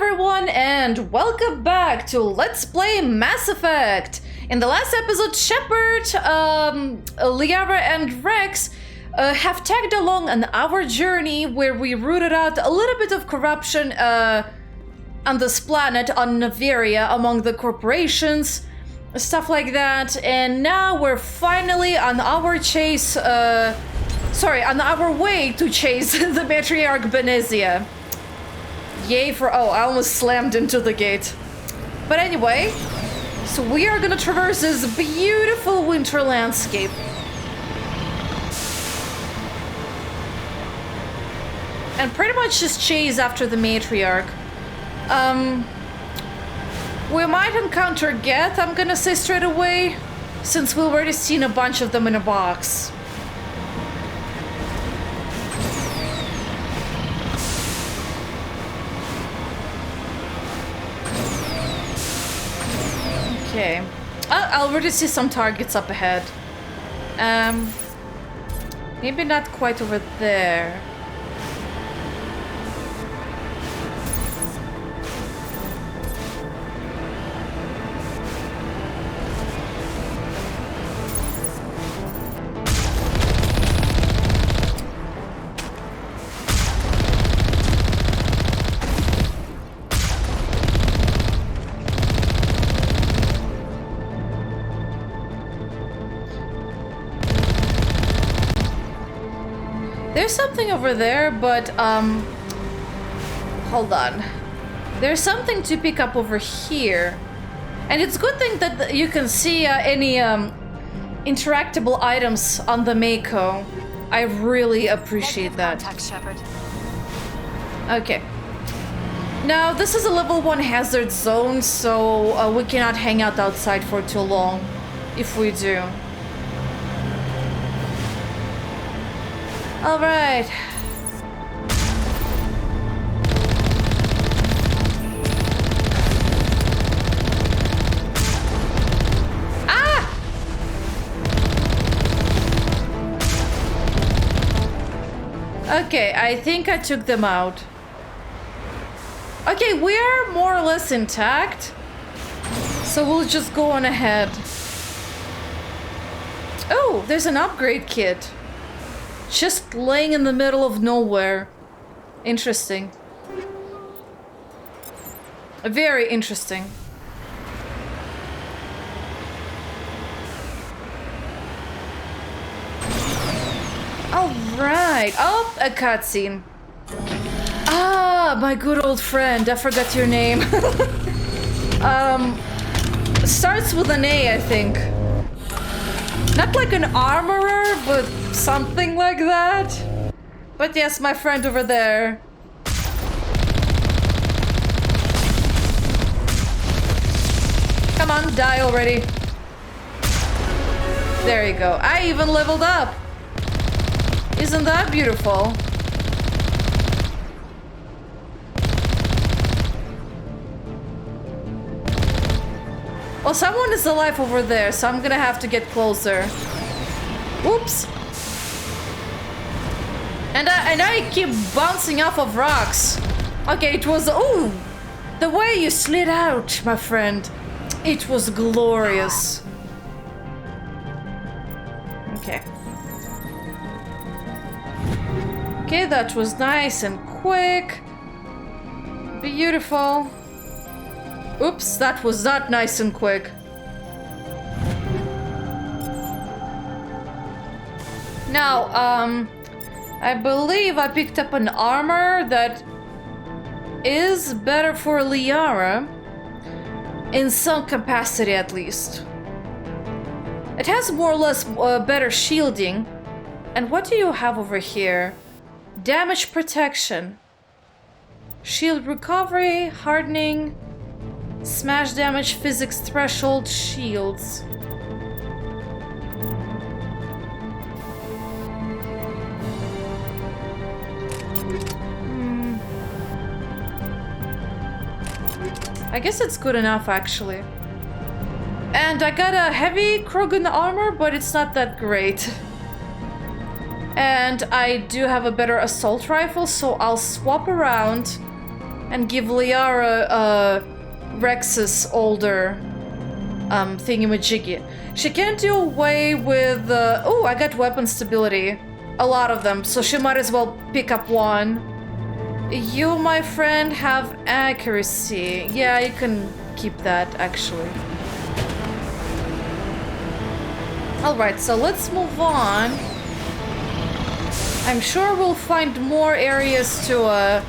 everyone, and welcome back to Let's Play Mass Effect! In the last episode, Shepard, Liara and Rex have tagged along on our journey where we rooted out a little bit of corruption on this planet, on Naveria, among the corporations, stuff like that, and now we're finally on our chase, on our way to chase the matriarch Benezia. Yay for... oh, I almost slammed into the gate. But anyway, so we are gonna traverse this beautiful winter landscape. And pretty much just chase after the matriarch. We might encounter Geth, I'm gonna say straight away, since we've already seen a bunch of them in a box. Okay. I already see some targets up ahead. Maybe not quite over there. There's something over there, but, hold on. There's something to pick up over here. And it's a good thing that you can see any interactable items on the Mako. I really appreciate that. Contact Shepard. Okay. Now, this is a level 1 hazard zone, so we cannot hang out outside for too long, if we do. All right. Ah! Okay, I think I took them out. Okay, we are more or less intact, so we'll just go on ahead. Oh, there's an upgrade kit. Just laying in the middle of nowhere. Interesting. Very interesting. Alright. Oh, a cutscene. Ah, my good old friend. I forgot your name. Starts with an A, I think. Not like an armorer, but something like that. But yes, my friend over there. Come on, die already. There you go. I even leveled up. Isn't that beautiful? Well, someone is alive over there, so I'm gonna have to get closer. Oops. And I keep bouncing off of rocks. Okay, it was... ooh! The way you slid out, my friend. It was glorious. Okay. Okay, that was nice and quick. Beautiful. Oops, that was not nice and quick. Now, I believe I picked up an armor that is better for Liara. In some capacity, at least. It has more or less better shielding. And what do you have over here? Damage protection. Shield recovery, hardening... Smash damage, physics threshold, shields. I guess it's good enough, actually. And I got a heavy Krogan armor, but it's not that great. And I do have a better assault rifle, so I'll swap around and give Liara Rex's older thingamajiggy. She can't do away with oh, I got weapon stability. A lot of them, so she might as well pick up one. You, my friend, have accuracy. Yeah, you can keep that, actually. Alright, so let's move on. I'm sure we'll find more areas to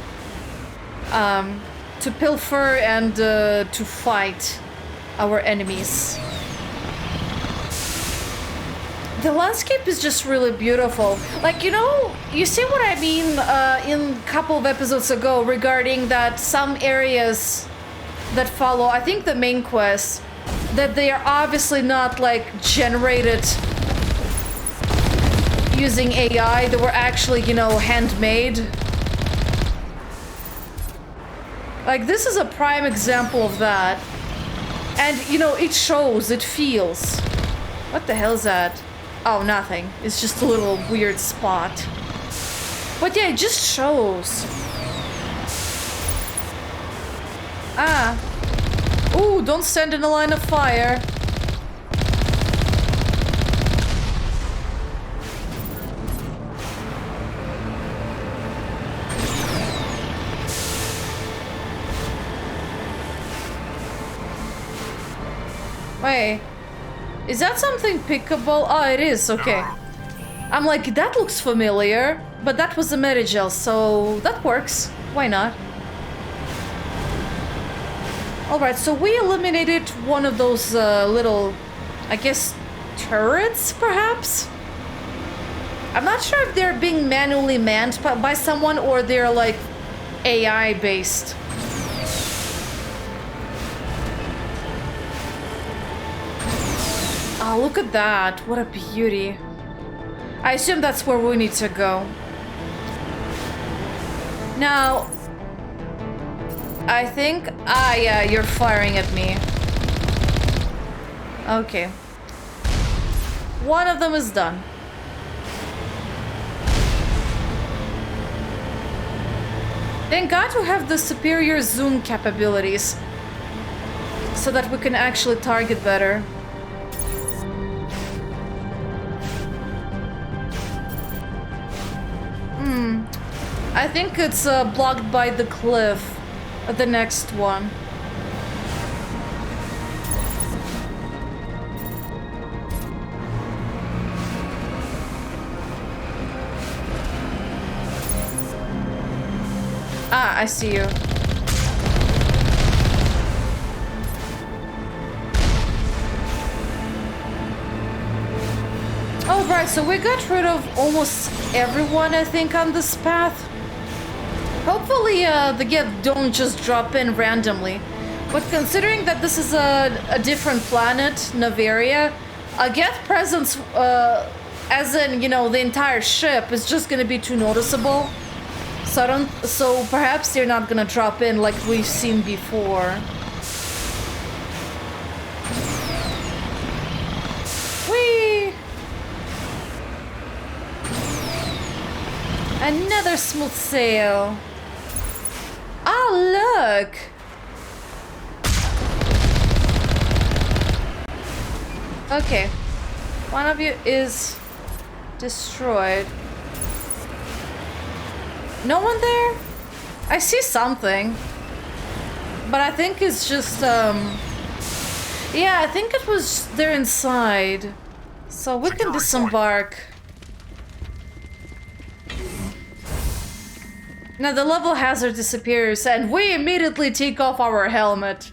pilfer and to fight our enemies. The landscape is just really beautiful. Like, you know, you see what I mean in a couple of episodes ago regarding that some areas that follow, I think the main quest, that they are obviously not like generated using AI, they were actually, you know, handmade. Like, this is a prime example of that. And, you know, it shows, it feels. What the hell is that? Oh, nothing. It's just a little weird spot. But yeah, it just shows. Ah. Ooh, don't stand in a line of fire. Wait. Is that something pickable? Oh, it is. Okay. I'm like, that looks familiar. But that was a Medigel, so that works. Why not? Alright, so we eliminated one of those little, I guess, turrets, perhaps? I'm not sure if they're being manually manned by someone or they're, like, AI-based. Oh, look at that. What a beauty. I assume that's where we need to go. Now, I think... Ah, yeah, you're firing at me. Okay. One of them is done. Thank God we have the superior zoom capabilities, so that we can actually target better. I think it's blocked by the cliff, the next one. Ah, I see you. Oh, right, so we got rid of almost everyone, I think, on this path. Hopefully, the Geth don't just drop in randomly. But considering that this is a different planet, Noveria, a Geth presence, as in, you know, the entire ship, is just gonna be too noticeable. So perhaps they're not gonna drop in like we've seen before. Whee! Another smooth sail. Oh, look! Okay. One of you is destroyed. No one there? I see something. But I think it's just, yeah, I think it was... they're inside. So we can disembark. Now the level hazard disappears and we immediately take off our helmet.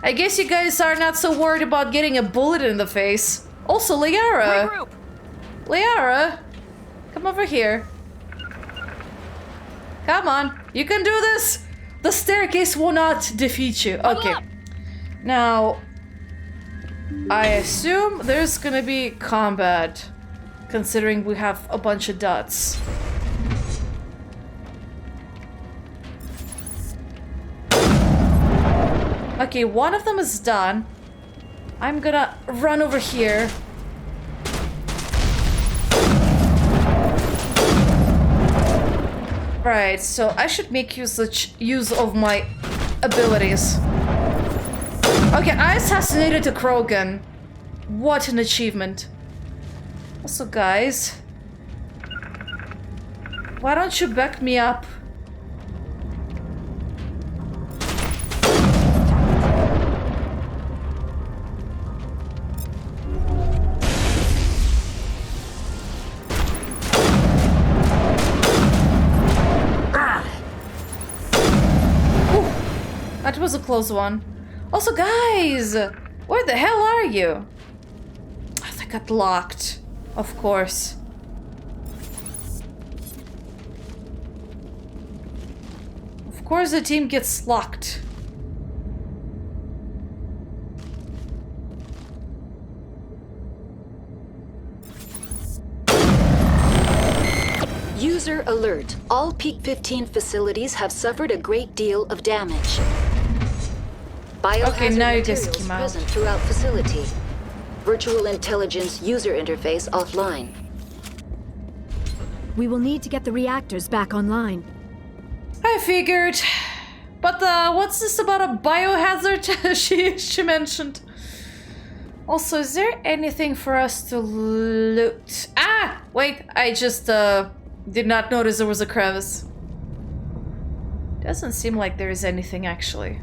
I guess you guys are not so worried about getting a bullet in the face. Also, Liara! Regroup. Liara! Come over here. Come on, you can do this! The staircase will not defeat you. Okay. Now, I assume there's gonna be combat, considering we have a bunch of dots. Okay, one of them is done. I'm gonna run over here. Right, so I should make use of my abilities. Okay, I assassinated a Krogan. What an achievement. Also, guys, why don't you back me up? That was a close one. Also, guys, where the hell are you? Oh, they got locked, of course. Of course the team gets locked. User alert. All Peak 15 facilities have suffered a great deal of damage. Biohazard now you guys materials came out. present throughout facility. Virtual intelligence user interface offline. We will need to get the reactors back online. I figured. But what's this about a biohazard she mentioned? Also, is there anything for us to loot? Ah! Wait, I just did not notice there was a crevice. Doesn't seem like there is anything actually.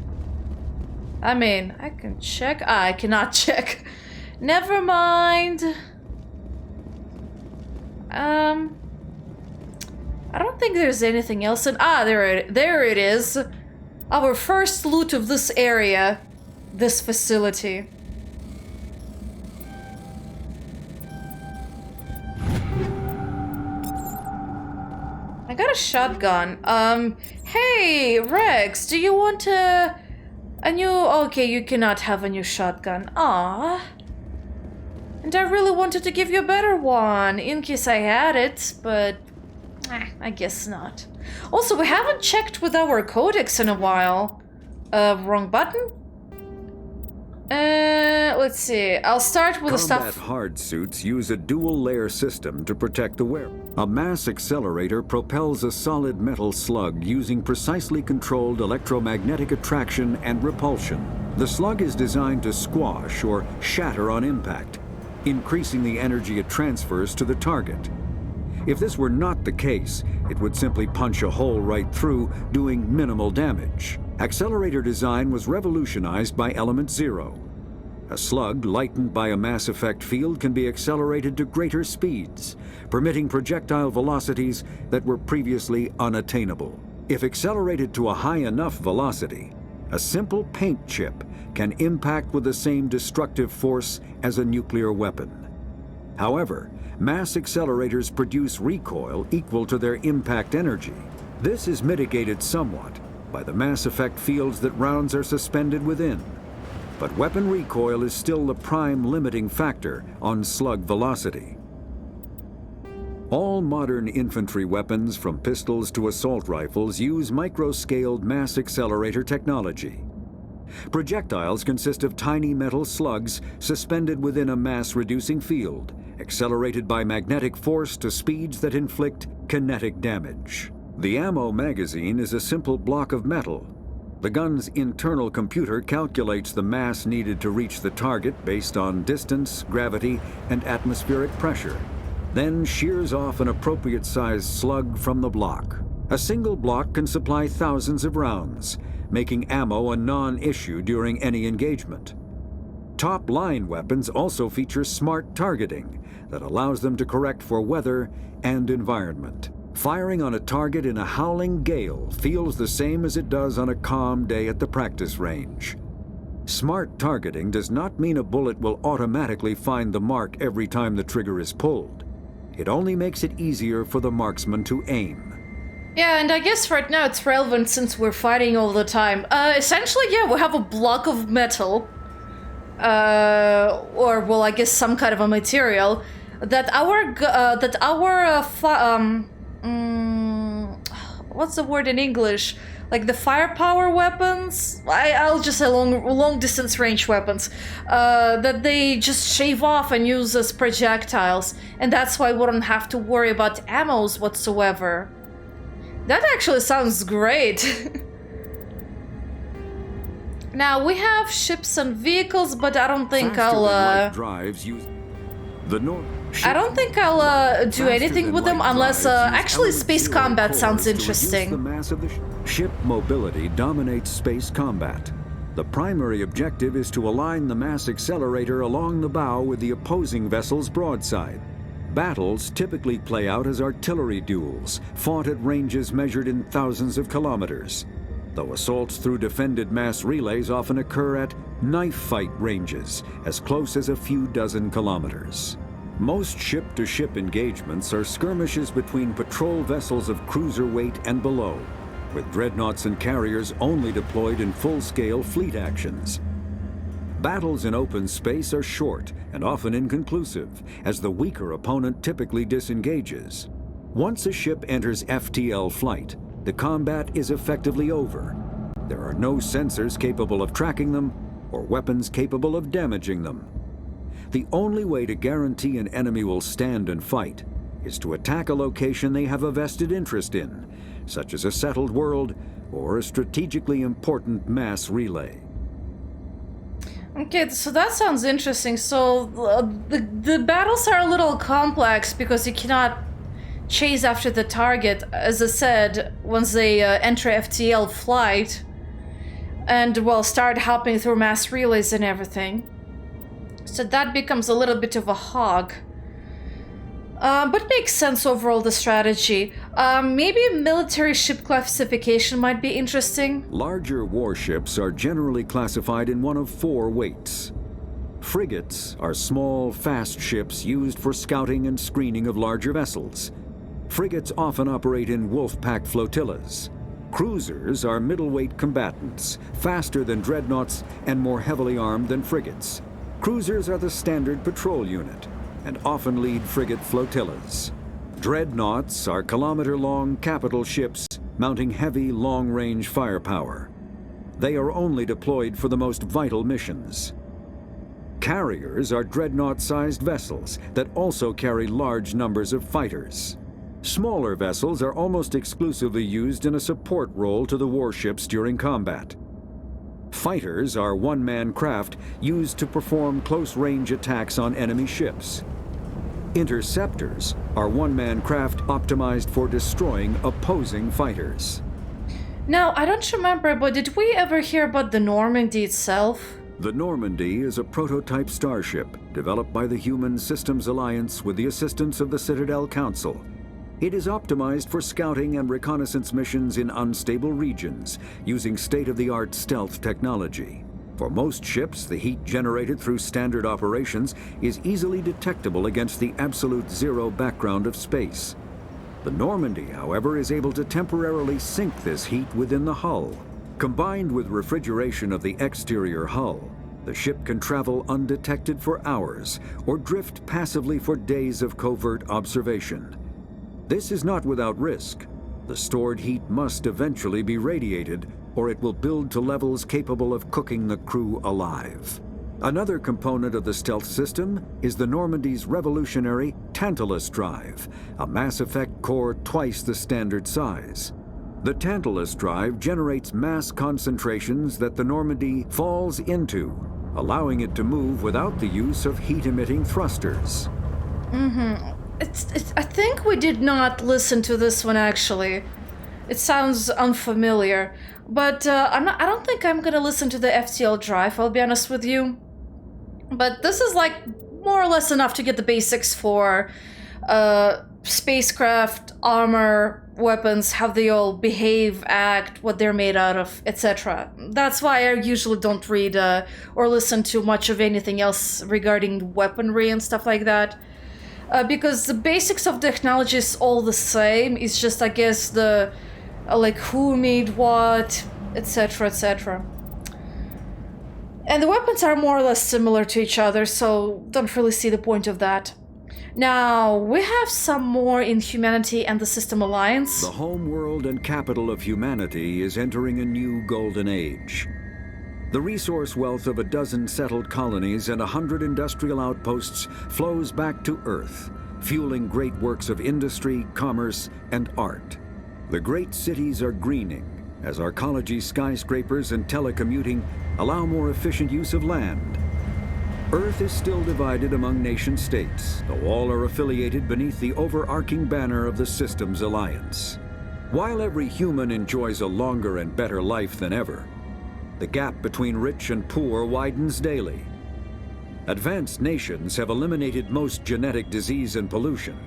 I mean, I can check. Ah, I cannot check. Never mind. I don't think there's anything else. There it is. Our first loot of this area, this facility. I got a shotgun. Hey, Rex, do you want a new... Okay, you cannot have a new shotgun. Ah. And I really wanted to give you a better one, in case I had it, but... I guess not. Also, we haven't checked with our codex in a while. Wrong button? Let's see. I'll start with the stuff... Combat hard suits use a dual-layer system to protect the wearer. A mass accelerator propels a solid metal slug using precisely controlled electromagnetic attraction and repulsion. The slug is designed to squash or shatter on impact, increasing the energy it transfers to the target. If this were not the case, it would simply punch a hole right through, doing minimal damage. Accelerator design was revolutionized by Element Zero. A slug lightened by a mass effect field can be accelerated to greater speeds, permitting projectile velocities that were previously unattainable. If accelerated to a high enough velocity, a simple paint chip can impact with the same destructive force as a nuclear weapon. However, mass accelerators produce recoil equal to their impact energy. This is mitigated somewhat by the mass effect fields that rounds are suspended within. But weapon recoil is still the prime limiting factor on slug velocity. All modern infantry weapons, from pistols to assault rifles, use micro-scaled mass accelerator technology. Projectiles consist of tiny metal slugs suspended within a mass-reducing field, accelerated by magnetic force to speeds that inflict kinetic damage. The ammo magazine is a simple block of metal. The gun's internal computer calculates the mass needed to reach the target based on distance, gravity, and atmospheric pressure, then shears off an appropriate-sized slug from the block. A single block can supply thousands of rounds, making ammo a non-issue during any engagement. Top-line weapons also feature smart targeting that allows them to correct for weather and environment. Firing on a target in a howling gale feels the same as it does on a calm day at the practice range. Smart targeting does not mean a bullet will automatically find the mark every time the trigger is pulled. It only makes it easier for the marksman to aim. Yeah, and I guess right now it's relevant since we're fighting all the time. Essentially, yeah, we have a block of metal. Or, well, I guess some kind of a material that what's the word in English? Like the firepower weapons? I'll just say long distance range weapons. That they just shave off and use as projectiles. And that's why we don't have to worry about ammos whatsoever. That actually sounds great. Now, we have ships and vehicles, but I don't think Faster than light I'll, drives use the I don't think I'll do anything with them unless, actually space combat sounds interesting. The mass of the ship mobility dominates space combat. The primary objective is to align the mass accelerator along the bow with the opposing vessel's broadside. Battles typically play out as artillery duels, fought at ranges measured in thousands of kilometers, though assaults through defended mass relays often occur at knife fight ranges, as close as a few dozen kilometers. Most ship-to-ship engagements are skirmishes between patrol vessels of cruiser weight and below, with dreadnoughts and carriers only deployed in full-scale fleet actions. Battles in open space are short and often inconclusive, as the weaker opponent typically disengages. Once a ship enters FTL flight, the combat is effectively over. There are no sensors capable of tracking them or weapons capable of damaging them. The only way to guarantee an enemy will stand and fight is to attack a location they have a vested interest in, such as a settled world or a strategically important mass relay. Okay, so that sounds interesting. So the battles are a little complex because you cannot chase after the target, as I said, once they enter FTL flight and, well, start hopping through mass relays and everything. So that becomes a little bit of a hog. But makes sense overall, the strategy. Maybe military ship classification might be interesting. Larger warships are generally classified in one of four weights. Frigates are small, fast ships used for scouting and screening of larger vessels. Frigates often operate in wolf-pack flotillas. Cruisers are middleweight combatants, faster than dreadnoughts and more heavily armed than frigates. Cruisers are the standard patrol unit and often lead frigate flotillas. Dreadnoughts are kilometer-long capital ships mounting heavy, long-range firepower. They are only deployed for the most vital missions. Carriers are dreadnought-sized vessels that also carry large numbers of fighters. Smaller vessels are almost exclusively used in a support role to the warships during combat. Fighters are one-man craft used to perform close-range attacks on enemy ships. Interceptors are one-man craft optimized for destroying opposing fighters. Now, I don't remember, but did we ever hear about the Normandy itself? The Normandy is a prototype starship developed by the Human Systems Alliance with the assistance of the Citadel Council. It is optimized for scouting and reconnaissance missions in unstable regions using state-of-the-art stealth technology. For most ships, the heat generated through standard operations is easily detectable against the absolute zero background of space. The Normandy, however, is able to temporarily sink this heat within the hull. Combined with refrigeration of the exterior hull, the ship can travel undetected for hours or drift passively for days of covert observation. This is not without risk. The stored heat must eventually be radiated, or it will build to levels capable of cooking the crew alive. Another component of the stealth system is the Normandy's revolutionary Tantalus drive, a Mass Effect core twice the standard size. The Tantalus drive generates mass concentrations that the Normandy falls into, allowing it to move without the use of heat-emitting thrusters. I think we did not listen to this one, actually. It sounds unfamiliar, but I don't think I'm gonna listen to the FTL drive, I'll be honest with you. But this is like more or less enough to get the basics for spacecraft, armor, weapons, how they all behave, act, what they're made out of, etc. That's why I usually don't read or listen to much of anything else regarding weaponry and stuff like that. Because the basics of technology is all the same. It's just, I guess, the like who made what, etc., etc. And the weapons are more or less similar to each other, so don't really see the point of that. Now, we have some more in Humanity and the System Alliance. The home world and capital of humanity is entering a new golden age. The resource wealth of a dozen settled colonies and 100 industrial outposts flows back to Earth, fueling great works of industry, commerce, and art. The great cities are greening as arcology skyscrapers and telecommuting allow more efficient use of land. Earth is still divided among nation-states, though all are affiliated beneath the overarching banner of the Systems Alliance. While every human enjoys a longer and better life than ever, the gap between rich and poor widens daily. Advanced nations have eliminated most genetic disease and pollution.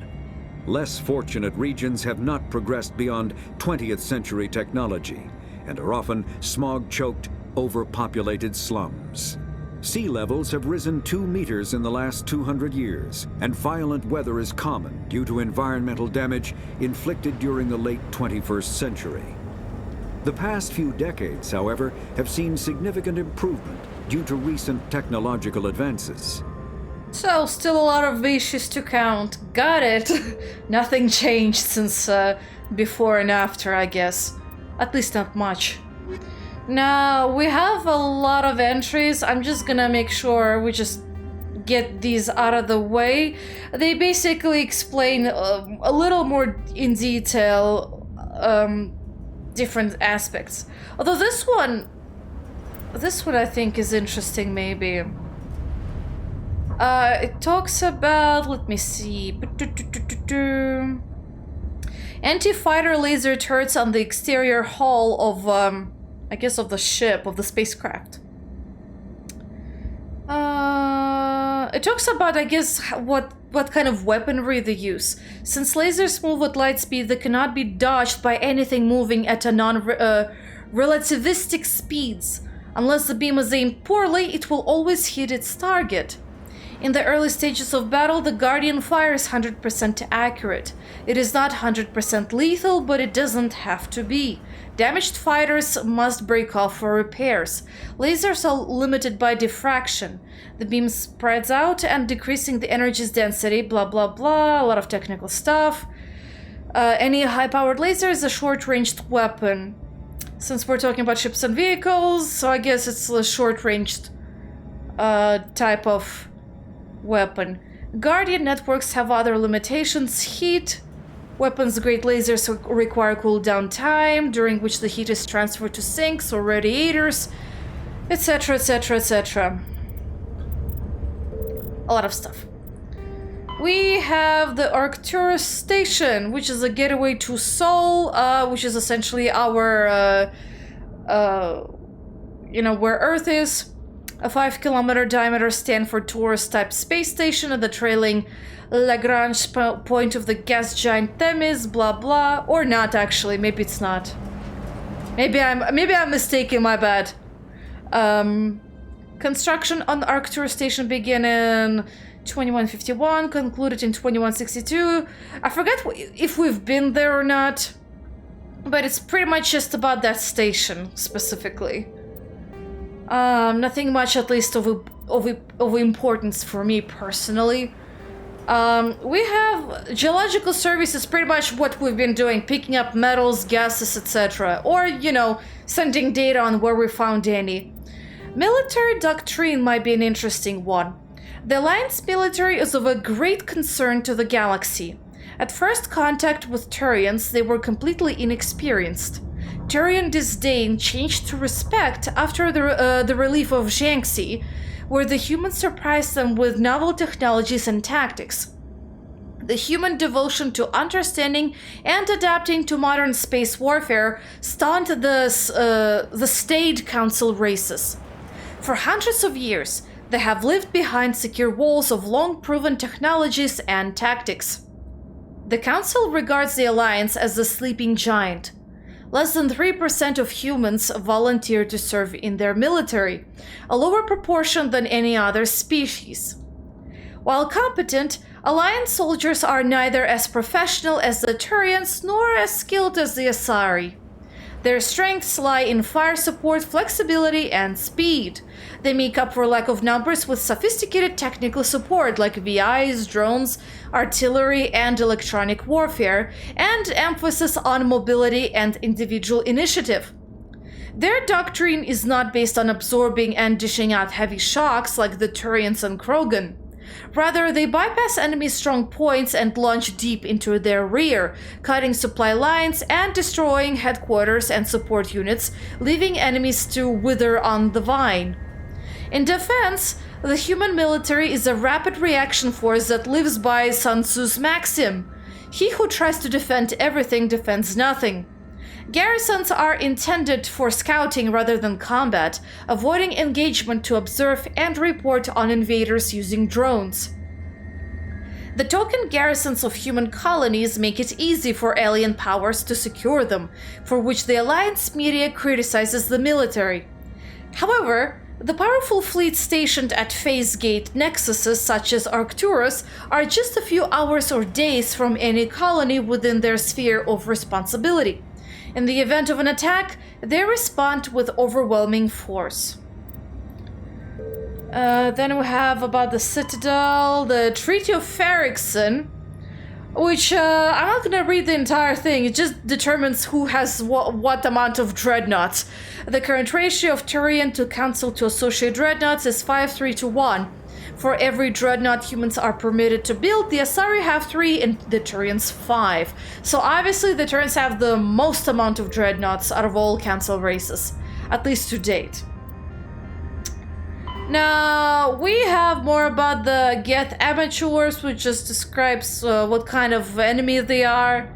Less fortunate regions have not progressed beyond 20th century technology and are often smog-choked, overpopulated slums. Sea levels have risen 2 meters in the last 200 years, and violent weather is common due to environmental damage inflicted during the late 21st century. The past few decades, however, have seen significant improvement due to recent technological advances. So, still a lot of issues to count. Got it. Nothing changed since before and after, I guess. At least not much. Now, we have a lot of entries. I'm just gonna make sure we just get these out of the way. They basically explain a little more in detail different aspects. Although this one I think is interesting, maybe. It talks about, let me see, anti-fighter laser turrets on the exterior hull of, I guess of the ship, of the spacecraft. It talks about, I guess, what kind of weaponry they use. Since lasers move at light speed, they cannot be dodged by anything moving at a non-relativistic speeds. Unless the beam is aimed poorly, it will always hit its target. In the early stages of battle, the Guardian fire is 100% accurate. It is not 100% lethal, but it doesn't have to be. Damaged fighters must break off for repairs. Lasers are limited by diffraction. The beam spreads out and decreasing the energy's density, blah blah blah, a lot of technical stuff. Any high-powered laser is a short-ranged weapon. Since we're talking about ships and vehicles, so I guess it's a short-ranged type of weapon. Guardian networks have other limitations. Heat. Weapons-grade lasers require cooldown time, during which the heat is transferred to sinks or radiators, etc, etc, etc. A lot of stuff. We have the Arcturus Station, which is a gateway to Sol, which is essentially our, where Earth is. A 5-kilometer diameter Stanford tourist-type space station at the trailing Lagrange point of the gas giant Themis, blah blah. Or not, actually. Maybe it's not. Maybe I'm mistaken, my bad. Construction on the Arcturus Station began in 2151, concluded in 2162. I forget if we've been there or not, but it's pretty much just about that station, specifically. Nothing much, at least, of importance for me, personally. We have geological services, pretty much what we've been doing, picking up metals, gases, etc. Or, sending data on where we found any. Military doctrine might be an interesting one. The Alliance military is of a great concern to the galaxy. At first contact with Turians, they were completely inexperienced. Turian disdain changed to respect after the relief of Jiangxi, where the humans surprised them with novel technologies and tactics. The human devotion to understanding and adapting to modern space warfare stunned the Staid Council races. For hundreds of years, they have lived behind secure walls of long-proven technologies and tactics. The Council regards the Alliance as the sleeping giant. Less than 3% of humans volunteer to serve in their military, a lower proportion than any other species. While competent, Alliance soldiers are neither as professional as the Turians nor as skilled as the Asari. Their strengths lie in fire support, flexibility, and speed. They make up for lack of numbers with sophisticated technical support like VIs, drones, artillery, and electronic warfare, and emphasis on mobility and individual initiative. Their doctrine is not based on absorbing and dishing out heavy shocks like the Turians and Krogan. Rather, they bypass enemy strong points and launch deep into their rear, cutting supply lines and destroying headquarters and support units, leaving enemies to wither on the vine. In defense, the human military is a rapid reaction force that lives by Sun Tzu's maxim: he who tries to defend everything defends nothing. Garrisons are intended for scouting rather than combat, avoiding engagement to observe and report on invaders using drones. The token garrisons of human colonies make it easy for alien powers to secure them, for which the Alliance media criticizes the military. However, the powerful fleets stationed at phase gate nexuses such as Arcturus are just a few hours or days from any colony within their sphere of responsibility. In the event of an attack, they respond with overwhelming force. Then we have about the Citadel, the Treaty of Ferrickson, which I'm not gonna read the entire thing. It just determines who has what amount of dreadnoughts. The current ratio of Turian to Council to Associate dreadnoughts is 5-3-1. For every dreadnought humans are permitted to build, the Asari have 3 and the Turians 5. So obviously the Turians have the most amount of dreadnoughts out of all Council races, at least to date. Now, we have more about the Geth Amateurs, which just describes what kind of enemy they are.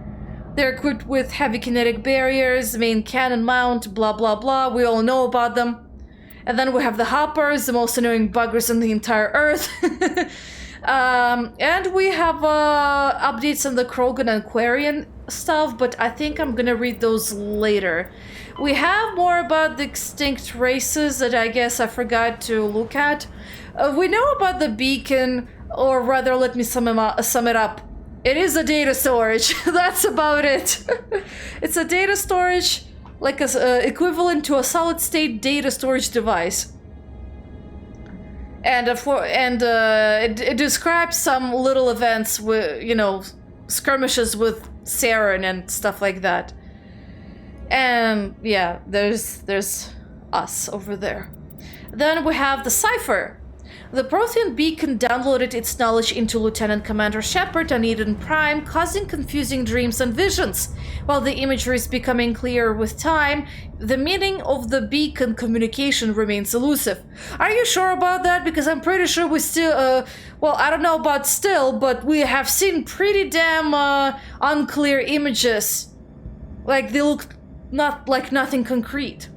They're equipped with heavy kinetic barriers, main cannon mount, blah blah blah, we all know about them. And then we have the Hoppers, the most annoying buggers on the entire Earth. And we have updates on the Krogan and Quarian stuff, but I think I'm gonna read those later. We have more about the extinct races that I guess I forgot to look at. We know about the beacon, or rather, let me sum it up. It is a data storage. That's about it. It's a data storage, like equivalent to a solid-state data storage device. And it describes some little events with, skirmishes with Saren and stuff like that. And yeah, there's us over there. Then we have the Cipher. The Prothean beacon downloaded its knowledge into Lieutenant Commander Shepard on Eden Prime, causing confusing dreams and visions. While the imagery is becoming clearer with time, the meaning of the beacon communication remains elusive. Are you sure about that? Because I'm pretty sure we still, well, I don't know about still, but we have seen pretty damn unclear images. Like, they look not like nothing concrete.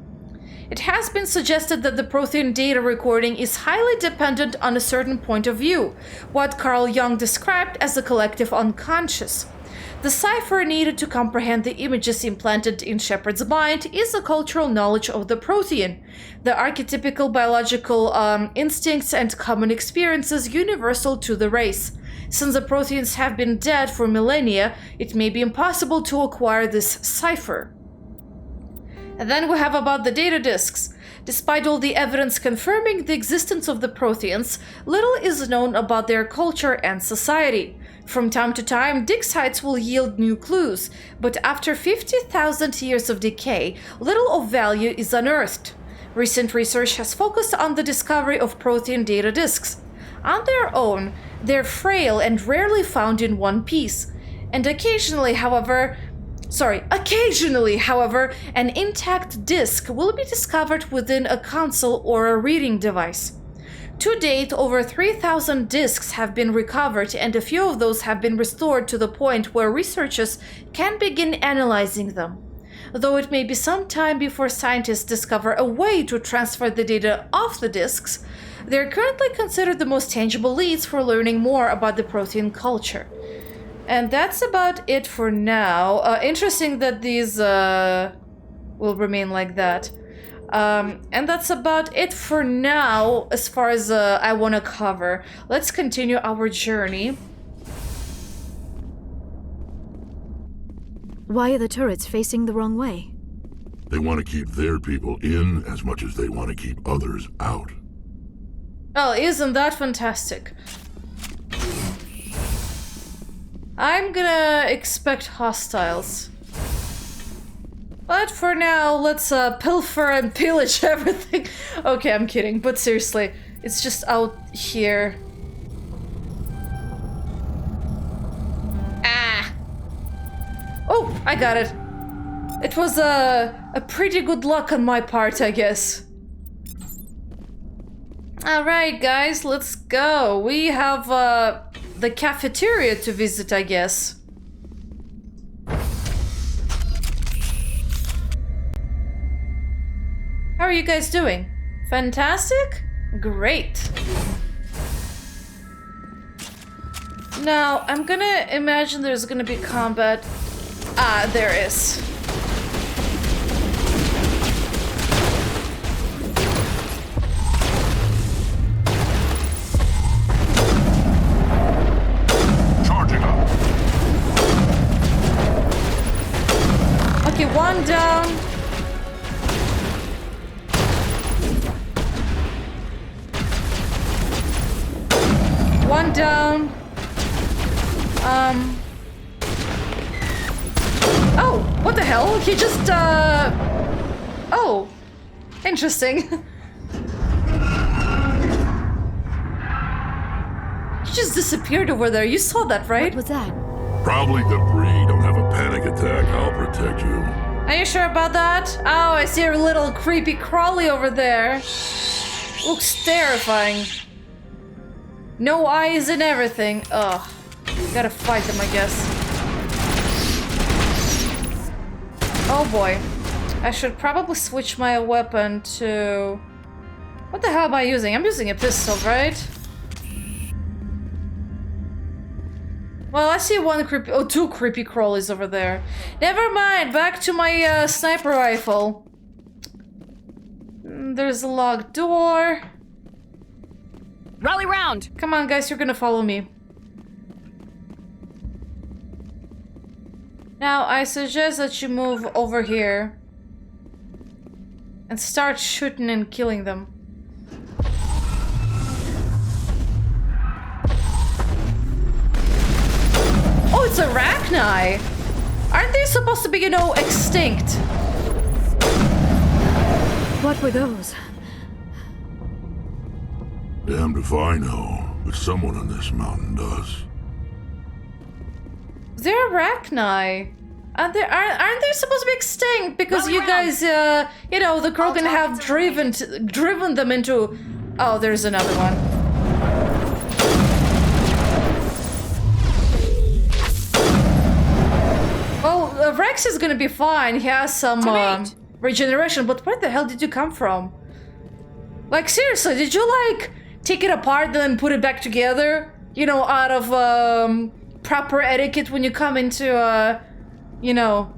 It has been suggested that the Prothean data recording is highly dependent on a certain point of view, what Carl Jung described as the collective unconscious. The cipher needed to comprehend the images implanted in Shepard's mind is the cultural knowledge of the Prothean, the archetypical biological instincts and common experiences universal to the race. Since the Protheans have been dead for millennia, it may be impossible to acquire this cipher. And then we have about the data disks. Despite all the evidence confirming the existence of the Protheans, little is known about their culture and society. From time to time, dig sites will yield new clues, but after 50,000 years of decay, little of value is unearthed. Recent research has focused on the discovery of Prothean data disks. On their own, they're frail and rarely found in one piece. And occasionally, however, an intact disk will be discovered within a console or a reading device. To date, over 3,000 disks have been recovered, and a few of those have been restored to the point where researchers can begin analyzing them. Though it may be some time before scientists discover a way to transfer the data off the disks, they are currently considered the most tangible leads for learning more about the Prothean culture. And that's about it for now. Interesting that these will remain like that. And that's about it for now as far as I want to cover. Let's continue our journey. Why are the turrets facing the wrong way? They want to keep their people in as much as they want to keep others out. Oh, isn't that fantastic? I'm gonna expect hostiles. But for now, let's pilfer and pillage everything. Okay, I'm kidding, but seriously, it's just out here. got it. It was a pretty good luck on my part, I guess. Alright, guys, let's go. We have the cafeteria to visit, I guess. How are you guys doing? Fantastic? Great. Now, I'm gonna imagine there's gonna be combat. Ah, there is. Charging up. Okay, one down. One down. Oh, what the hell? He just, Oh, interesting. He just disappeared over there. You saw that, right? What was that? Probably debris. Don't have a panic attack. I'll protect you. Are you sure about that? Oh, I see a little creepy crawly over there. Looks terrifying. No eyes and everything. Ugh. Gotta fight them, I guess. Oh boy. I should probably switch my weapon to... What the hell am I using? I'm using a pistol, right? Well, I see one creepy... Oh, two creepy crawlies over there. Never mind. Back to my sniper rifle. There's a locked door. Rally round! Come on, guys, you're gonna follow me. Now, I suggest that you move over here and start shooting and killing them. Oh, it's arachni! Aren't they supposed to be, you know, extinct? What were those? Damned if I know, but someone on this mountain does. They're arachni. Aren't they supposed to be extinct? Because you guys, you know, the Krogan have driven them into... Oh, there's another one. Well, Rex is gonna be fine. He has some regeneration, but where the hell did you come from? Like, seriously, did you, like, take it apart and then put it back together? You know, out of proper etiquette when you come into, you know,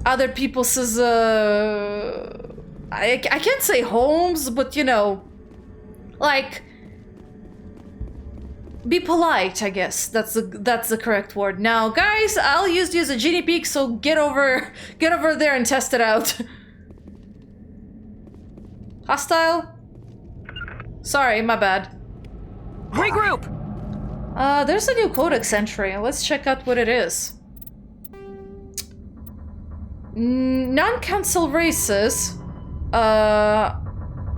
other people's, I can't say homes, but, you know, like, be polite, I guess. That's the correct word. Now, guys, I'll use you as a guinea pig, so get over there and test it out. Hostile? Sorry, my bad. Regroup! There's a new codex entry. Let's check out what it is. Non-council races.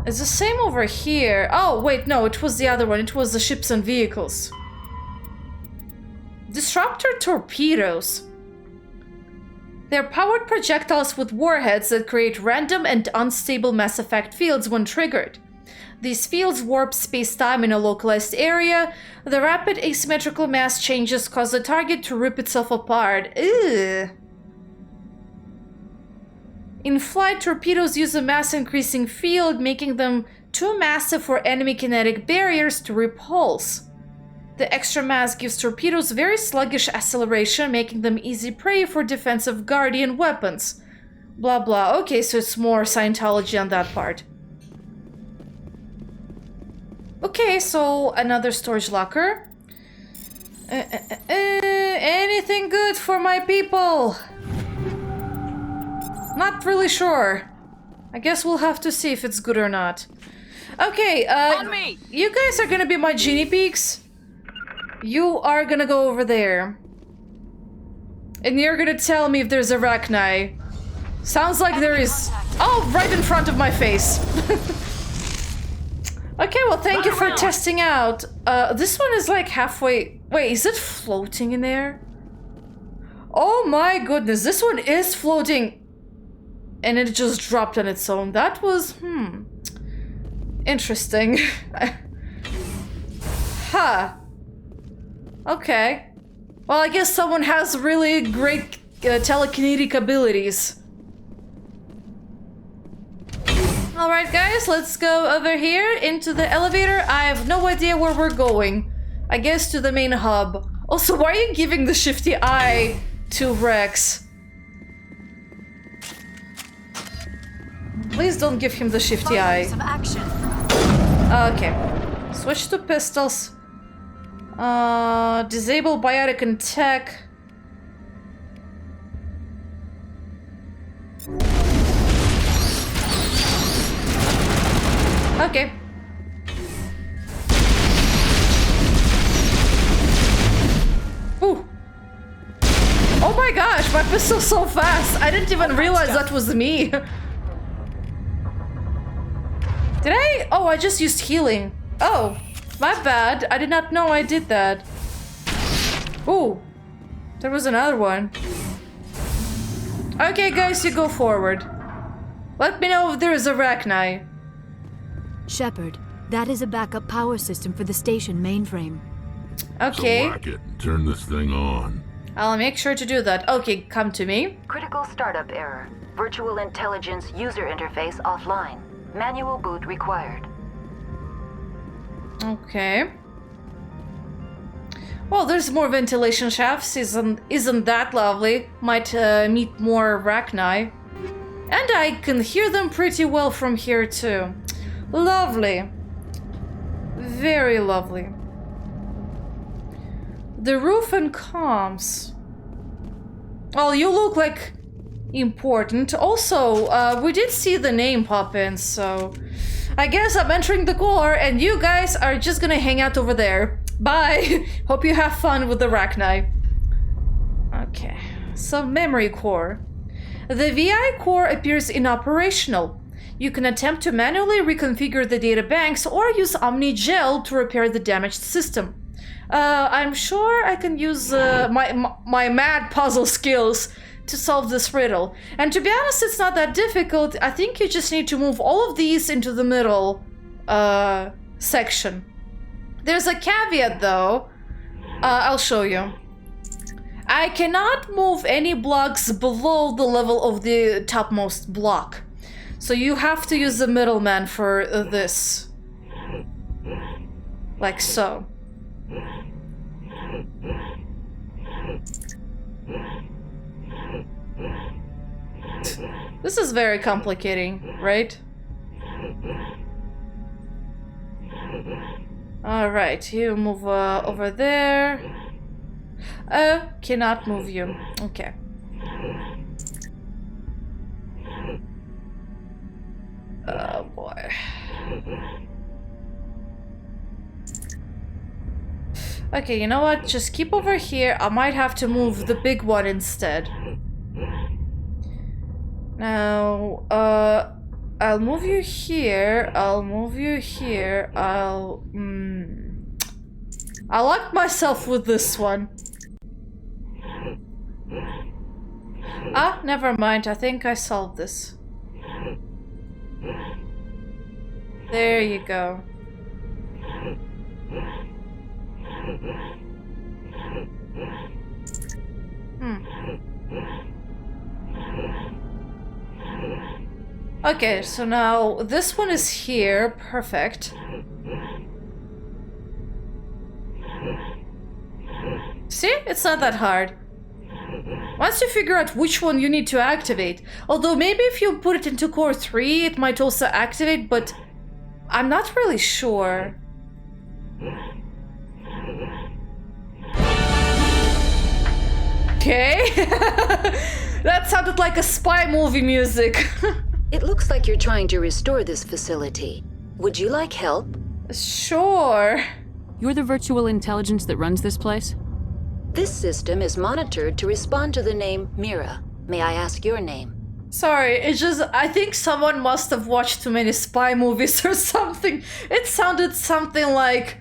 It's the same over here. Oh, wait, no, it was the other one. It was the ships and vehicles. Disruptor torpedoes. They're powered projectiles with warheads that create random and unstable mass effect fields when triggered. These fields warp space-time in a localized area. The rapid asymmetrical mass changes cause the target to rip itself apart. Ugh. In flight, torpedoes use a mass-increasing field, making them too massive for enemy kinetic barriers to repulse. The extra mass gives torpedoes very sluggish acceleration, making them easy prey for defensive Guardian weapons. Blah blah. Okay, so it's more Scientology on that part. Okay, so another storage locker. Anything good for my people? Not really sure. I guess we'll have to see if it's good or not. Okay, On me! You guys are gonna be my guinea pigs. You are gonna go over there. And you're gonna tell me if there's arachni. Sounds like there is... Oh, right in front of my face. Okay, well, thank you for testing out. This one is like halfway... Wait, is it floating in there? Oh my goodness, this one is floating. And it just dropped on its own. That was, interesting. Huh. Okay. Well, I guess someone has really great telekinetic abilities. Alright guys, let's go over here into the elevator. I have no idea where we're going. I guess to the main hub. Also, why are you giving the shifty eye to Rex? Please don't give him the shifty eye. Some action. Okay. Switch to pistols. Disable biotic and tech. Okay. Ooh. Oh my gosh, my pistol's so fast. I didn't even realize that was me. Did I? Oh, I just used healing. Oh, my bad. I did not know I did that. Ooh. There was another one. Okay, guys, you go forward. Let me know if there is a Arachni. Shepard, that is a backup power system for the station mainframe. Okay. So whack it and turn this thing on. I'll make sure to do that. Okay, come to me. Critical startup error. Virtual intelligence user interface offline. Manual boot required. Okay. Well, there's more ventilation shafts. Isn't that lovely? Might meet more Arachni. And I can hear them pretty well from here too. Lovely. Very lovely. The roof and comms. Well, you look like important. Also, we did see the name pop in, so I guess I'm entering the core and you guys are just gonna hang out over there. Bye! Hope you have fun with the Arachni. Okay, so memory core. The VI core appears inoperational. You can attempt to manually reconfigure the data banks or use Omni Gel to repair the damaged system. I'm sure I can use my mad puzzle skills to solve this riddle. And to be honest, it's not that difficult. I think you just need to move all of these into the middle section. There's a caveat though. I'll show you. I cannot move any blocks below the level of the topmost block. So you have to use the middleman for this. Like so. This is very complicating, right? Alright, you move over there. Cannot move you. Okay. Oh boy. Okay, you know what? Just keep over here. I might have to move the big one instead. Now, I'll move you here. I'll move you here. I'll lock myself with this one. Ah, never mind. I think I solved this. There you go. Okay, so now this one is here. Perfect. See? It's not that hard. Once you figure out which one you need to activate. Although maybe if you put it into core 3, it might also activate, but I'm not really sure. Okay. That sounded like a spy movie music. It looks like you're trying to restore this facility. Would you like help? Sure. You're the virtual intelligence that runs this place? This system is monitored to respond to the name Mira. May I ask your name? Sorry, it's just, I think someone must have watched too many spy movies or something. It sounded something like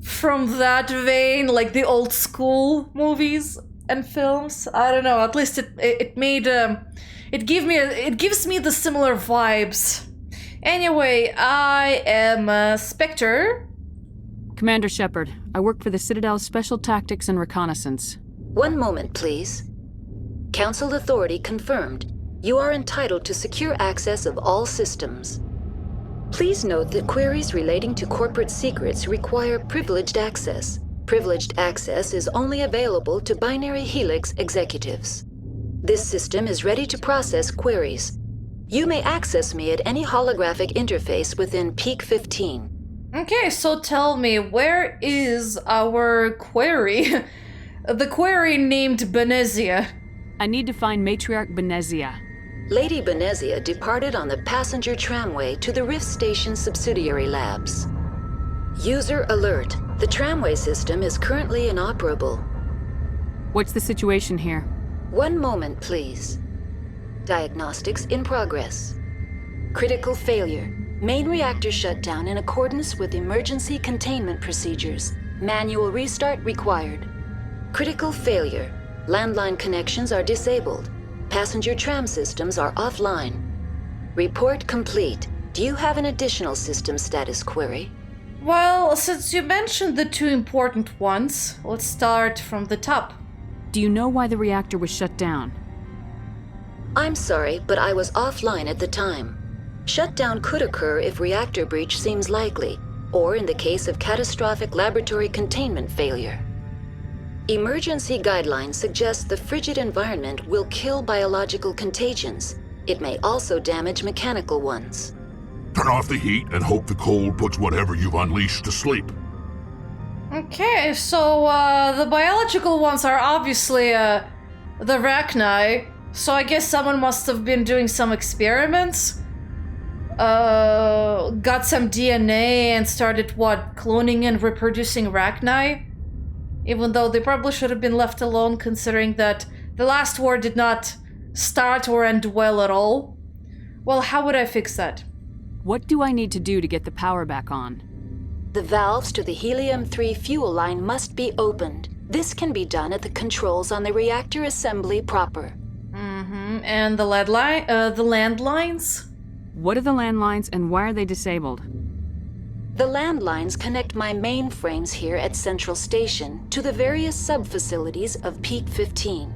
from that vein, like the old school movies. and films. I don't know. At least it gives me the similar vibes. Anyway, I am Spectre. Commander Shepard, I work for the Citadel's Special Tactics and Reconnaissance. One moment, please. Council authority confirmed. You are entitled to secure access of all systems. Please note that queries relating to corporate secrets require privileged access. Privileged access is only available to Binary Helix executives. This system is ready to process queries. You may access me at any holographic interface within Peak 15. Okay, so tell me, where is our query? The query named Benezia. I need to find Matriarch Benezia. Lady Benezia departed on the passenger tramway to the Rift Station subsidiary labs. User alert. The tramway system is currently inoperable. What's the situation here? One moment, please. Diagnostics in progress. Critical failure. Main reactor shut down in accordance with emergency containment procedures. Manual restart required. Critical failure. Landline connections are disabled. Passenger tram systems are offline. Report complete. Do you have an additional system status query? Well, since you mentioned the two important ones, let's start from the top. Do you know why the reactor was shut down? I'm sorry, but I was offline at the time. Shutdown could occur if reactor breach seems likely, or in the case of catastrophic laboratory containment failure. Emergency guidelines suggest the frigid environment will kill biological contagions. It may also damage mechanical ones. Turn off the heat and hope the cold puts whatever you've unleashed to sleep. Okay, so the biological ones are obviously the Rachni, so I guess someone must have been doing some experiments. Got some DNA and started, cloning and reproducing Rachni? Even though they probably should have been left alone, considering that the last war did not start or end well at all. Well, how would I fix that? What do I need to do to get the power back on? The valves to the helium-3 fuel line must be opened. This can be done at the controls on the reactor assembly proper. And the landlines? What are the landlines and why are they disabled? The landlines connect my mainframes here at Central Station to the various sub-facilities of Peak 15.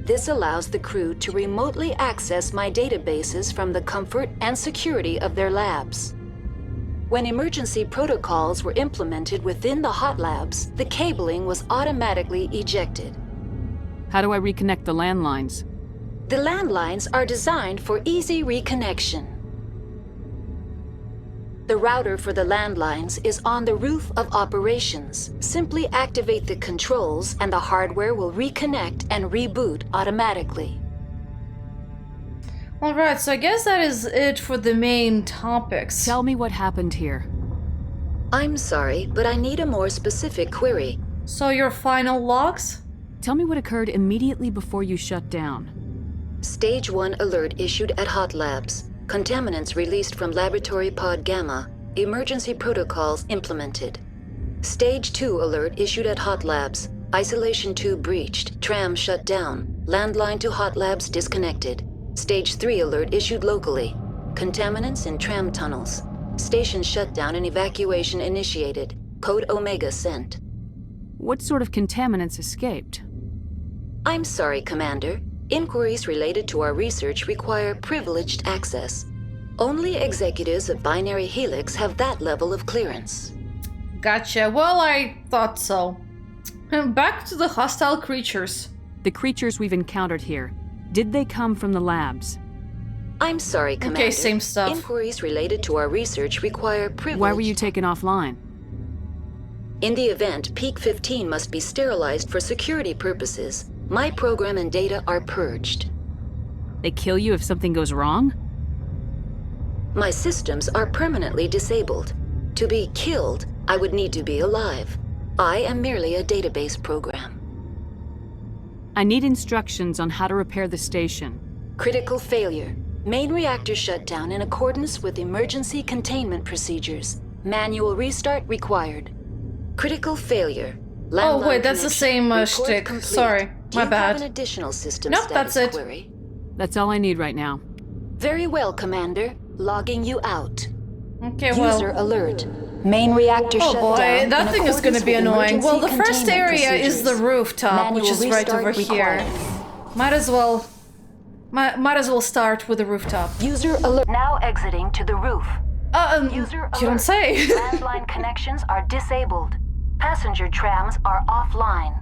This allows the crew to remotely access my databases from the comfort and security of their labs. When emergency protocols were implemented within the hot labs, the cabling was automatically ejected. How do I reconnect the landlines? The landlines are designed for easy reconnection. The router for the landlines is on the roof of operations. Simply activate the controls and the hardware will reconnect and reboot automatically. Alright, so I guess that is it for the main topics. Tell me what happened here. I'm sorry, but I need a more specific query. So your final logs? Tell me what occurred immediately before you shut down. Stage 1 alert issued at Hot Labs. Contaminants released from Laboratory Pod Gamma. Emergency protocols implemented. Stage 2 alert issued at Hot Labs. Isolation tube breached. Tram shut down. Landline to Hot Labs disconnected. Stage 3 alert issued locally. Contaminants in tram tunnels. Station shutdown and evacuation initiated. Code Omega sent. What sort of contaminants escaped? I'm sorry, Commander. Inquiries related to our research require privileged access. Only executives of Binary Helix have that level of clearance. Gotcha. Well, I thought so. Back to the hostile creatures. The creatures we've encountered here, did they come from the labs? I'm sorry, Commander. Okay, same stuff. Inquiries related to our research require privileged... Why were you taken offline? In the event, Peak 15 must be sterilized for security purposes. My program and data are purged. They kill you if something goes wrong? My systems are permanently disabled. To be killed, I would need to be alive. I am merely a database program. I need instructions on how to repair the station. Critical failure. Main reactor shutdown in accordance with emergency containment procedures. Manual restart required. Critical failure. Oh, Landline wait, that's the connection. same Report shtick. complete. Sorry, Do my you bad. have an additional system Nope, status that's it. query? That's all I need right now. Very well, Commander. Logging you out. Okay, User well. alert. Main reactor Oh shut boy, down that in thing is gonna accordance be with annoying. Well, the emergency first containment area is the procedures. rooftop, which Manual is right restart over here. required. Might as well. Might as well start with the rooftop. User alert. Now exiting to the roof. User You don't alert. say. Landline connections are disabled. Passenger trams are offline.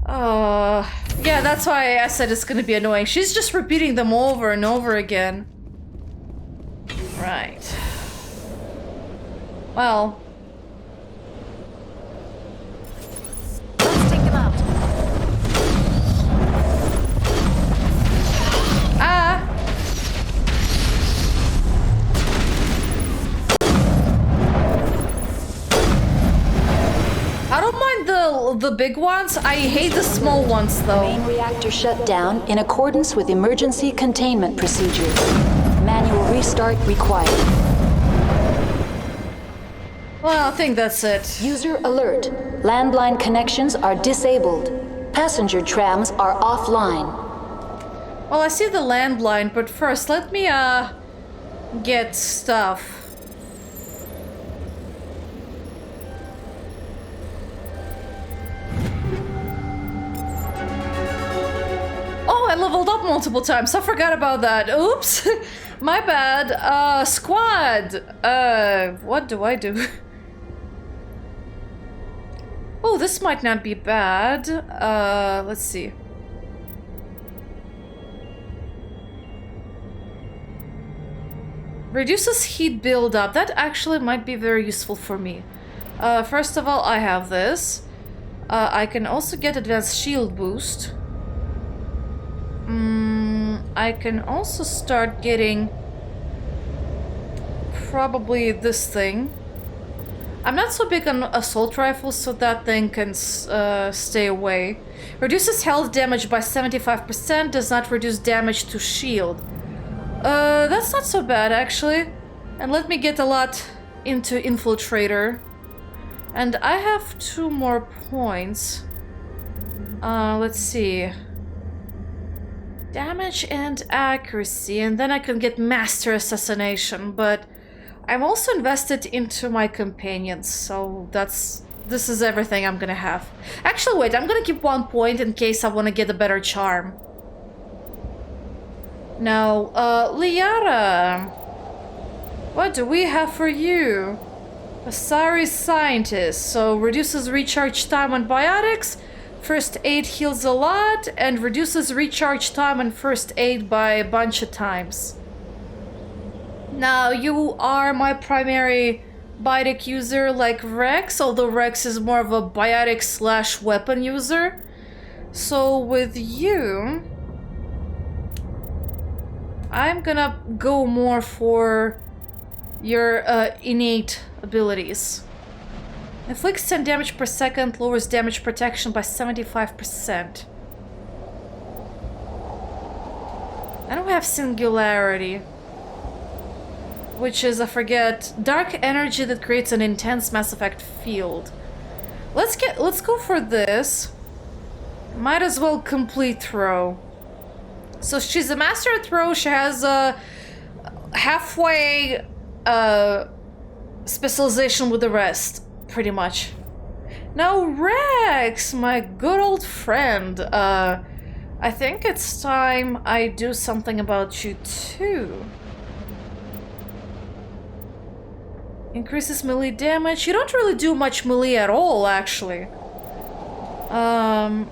Yeah, that's why I said it's gonna be annoying. She's just repeating them over and over again. Right. Well. Let's take them out. Ah! I don't mind the big ones. I hate the small ones though. Main reactor shut down in accordance with emergency containment procedures. Manual restart required. Well, I think that's it. User alert. Landline connections are disabled. Passenger trams are offline. Well, I see the landline, but first let me get stuff. Oh, I leveled up multiple times. I forgot about that. Oops. My bad. Squad. What do I do? Oh, this might not be bad. Let's see. Reduces heat buildup. That actually might be very useful for me. First of all, I have this. I can also get advanced shield boost. I can also start getting probably this thing. I'm not so big on assault rifles, so that thing can stay away. Reduces health damage by 75%, does not reduce damage to shield. That's not so bad, actually. And let me get a lot into Infiltrator. And I have 2 more points. Let's see. Damage and accuracy, and then I can get Master Assassination, but I'm also invested into my companions, so this is everything I'm gonna have. Actually, wait, I'm gonna keep 1 point in case I want to get a better charm. Now, Liara, what do we have for you? A sorry scientist, so reduces recharge time on biotics, first aid heals a lot, and reduces recharge time on first aid by a bunch of times. Now, you are my primary biotic user like Rex, although Rex is more of a biotic / weapon user. So with you, I'm gonna go more for your innate abilities. Inflicts 10 damage per second, lowers damage protection by 75%. I don't have Singularity, which is, I forget, dark energy that creates an intense Mass Effect field. Let's go for this. Might as well complete throw. So she's a master at throw. She has a halfway specialization with the rest, pretty much. Now Rex, my good old friend, I think it's time I do something about you too. Increases melee damage. You don't really do much melee at all, actually. I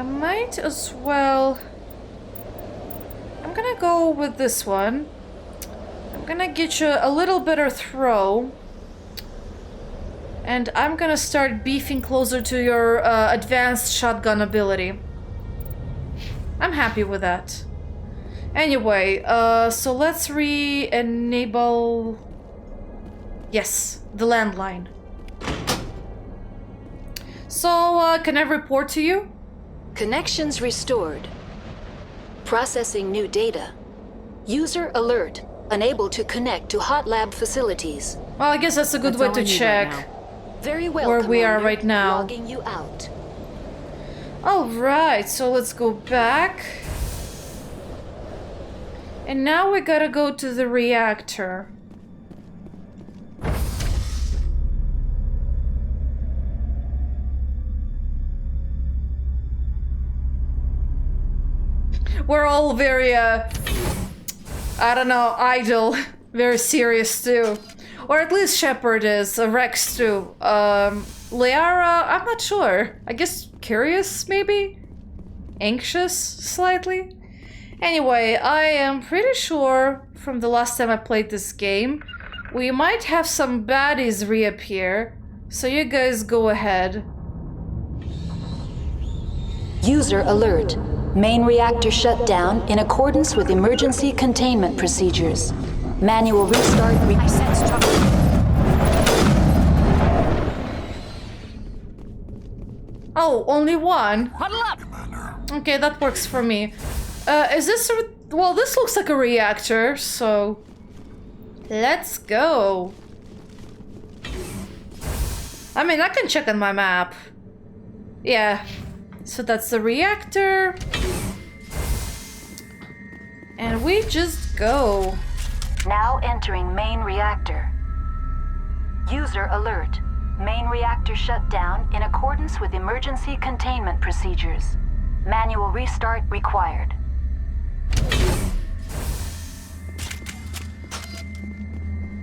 might as well... I'm gonna go with this one. I'm gonna get you a little better throw. And I'm gonna start beefing closer to your advanced shotgun ability. I'm happy with that. Anyway, so let's re-enable... Yes, the landline. So, can I report to you? Connections restored. Processing new data. User alert. Unable to connect to hot lab facilities. Well, I guess that's a good That's way all to I need check. right Very well, where we are Commander. right now. Logging you out. Alright, so let's go back. And now we gotta go to the reactor. We're all very, I don't know, idle. Very serious too. Or at least Shepard is, Rex too. Liara, I'm not sure. I guess curious, maybe? Anxious, slightly? Anyway, I am pretty sure from the last time I played this game, we might have some baddies reappear. So you guys go ahead. User alert. Main reactor shut down in accordance with emergency containment procedures. Manual restart. I sense trouble. Oh, only one? Huddle up! Okay, that works for me. Is this a... Well, this looks like a reactor, so... Let's go. I mean, I can check on my map. Yeah. So that's the reactor. And we just go. Now entering main reactor. User alert. Main reactor shut down in accordance with emergency containment procedures. Manual restart required.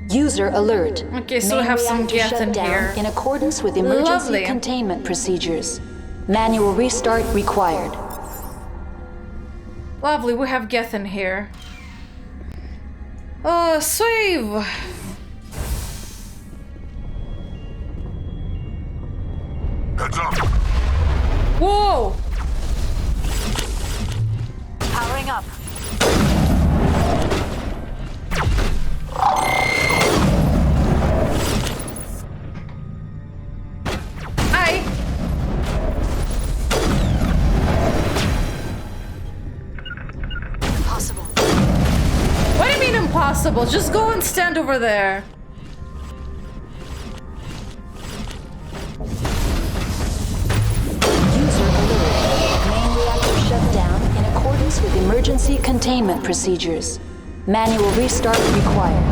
User alert. Okay, so we have some reactor gas shut in down here. in accordance with emergency Lovely. containment procedures. Manual restart required. Lovely, we have Geth in here. Save! Heads up! Whoa! Powering up. Hi! Impossible. What do you mean impossible? Just go and stand over there. User alert. Main reactor shut down in accordance with emergency containment procedures. Manual restart required.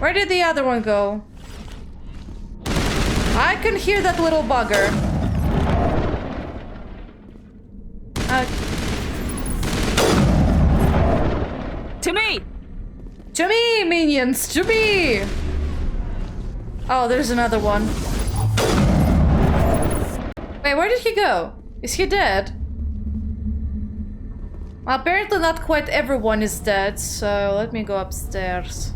Where did the other one go? I can hear that little bugger. To me! To me, minions! To me! Oh, there's another one. Wait, where did he go? Is he dead? Well, apparently not quite everyone is dead, so let me go upstairs.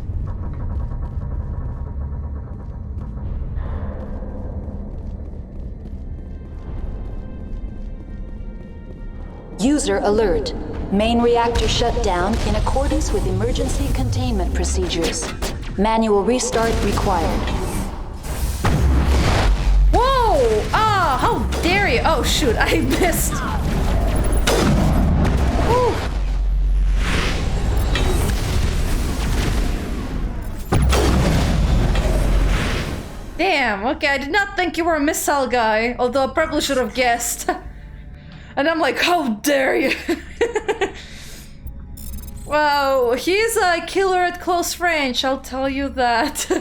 User alert. Main reactor shut down in accordance with emergency containment procedures. Manual restart required. Whoa! Ah, how dare you! Oh shoot, I missed. Whew. Damn, okay, I did not think you were a missile guy, although I probably should have guessed. And I'm like, how dare you! Wow, he's a killer at close range, I'll tell you that.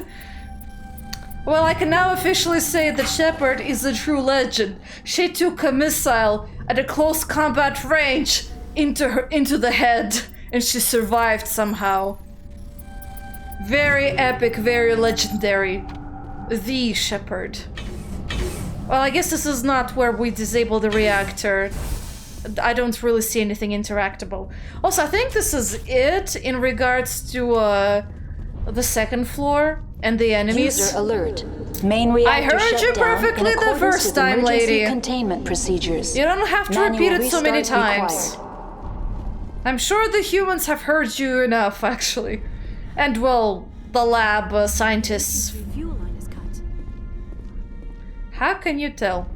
Well, I can now officially say that Shepard is a true legend. She took a missile at a close combat range into the head, and she survived somehow. Very epic, very legendary. The Shepard. Well, I guess this is not where we disable the reactor. I don't really see anything interactable. Also, I think this is it in regards to the second floor and the enemies. User alert. Main reactor I heard shut you down perfectly in the accordance first with time, emergency lady. Containment procedures. You don't have to Manual repeat it so many restart times. required. I'm sure the humans have heard you enough, actually. And, well, the lab scientists. Fuel line is cut. How can you tell?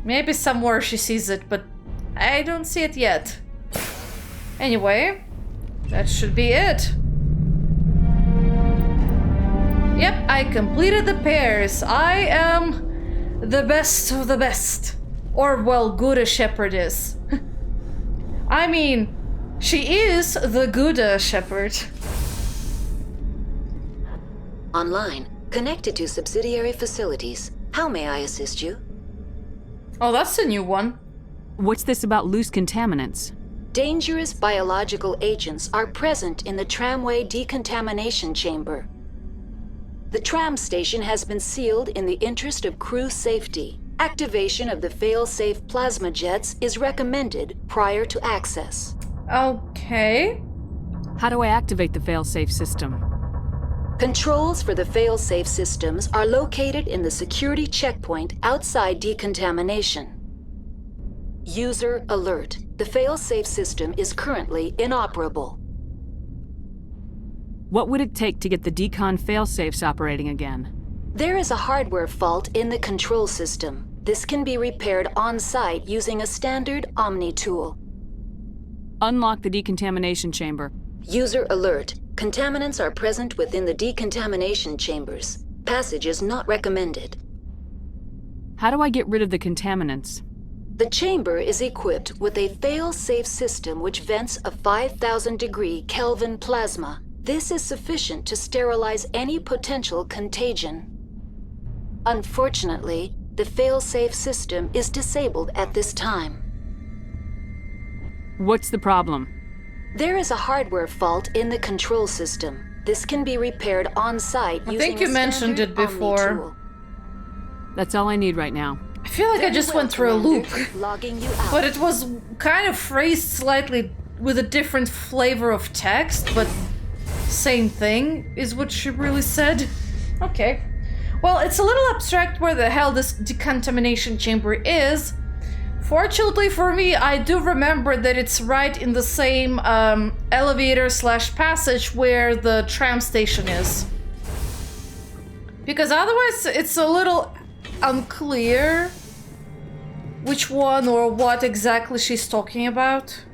Maybe somewhere she sees it, but I don't see it yet. Anyway, that should be it. Yep, I completed the pairs. I am the best of the best. Or, well, good as Shepard is. I mean, she is the good Shepard. Online, connected to subsidiary facilities. How may I assist you? Oh, that's a new one. What's this about loose contaminants? Dangerous biological agents are present in the tramway decontamination chamber. The tram station has been sealed in the interest of crew safety. Activation of the fail-safe plasma jets is recommended prior to access. Okay. How do I activate the failsafe system? Controls for the fail-safe systems are located in the security checkpoint outside decontamination. User alert. The fail-safe system is currently inoperable. What would it take to get the decon failsafes operating again? There is a hardware fault in the control system. This can be repaired on-site using a standard Omni tool. Unlock the decontamination chamber. User alert. Contaminants are present within the decontamination chambers. Passage is not recommended. How do I get rid of the contaminants? The chamber is equipped with a fail-safe system which vents a 5,000-degree Kelvin plasma. This is sufficient to sterilize any potential contagion. Unfortunately, the fail-safe system is disabled at this time. What's the problem? There is a hardware fault in the control system. This can be repaired on-site using I think you mentioned it before. That's all I need right now. I feel like I just went through a loop. Logging you out. But it was kind of phrased slightly with a different flavor of text, but same thing is what she really said. Okay. Well, it's a little abstract where the hell this decontamination chamber is. Fortunately for me, I do remember that it's right in the same elevator/passage where the tram station is. Because otherwise it's a little unclear which one or what exactly she's talking about.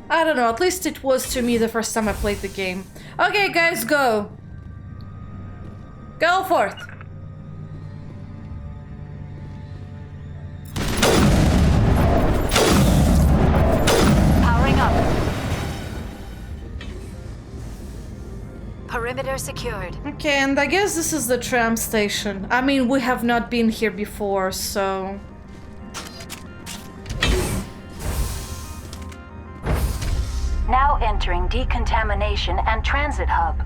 I don't know, at least it was to me the first time I played the game. Okay, guys, go. Go forth. Powering up. Perimeter secured. Okay, and I guess this is the tram station. I mean, we have not been here before, so... Now entering decontamination and transit hub.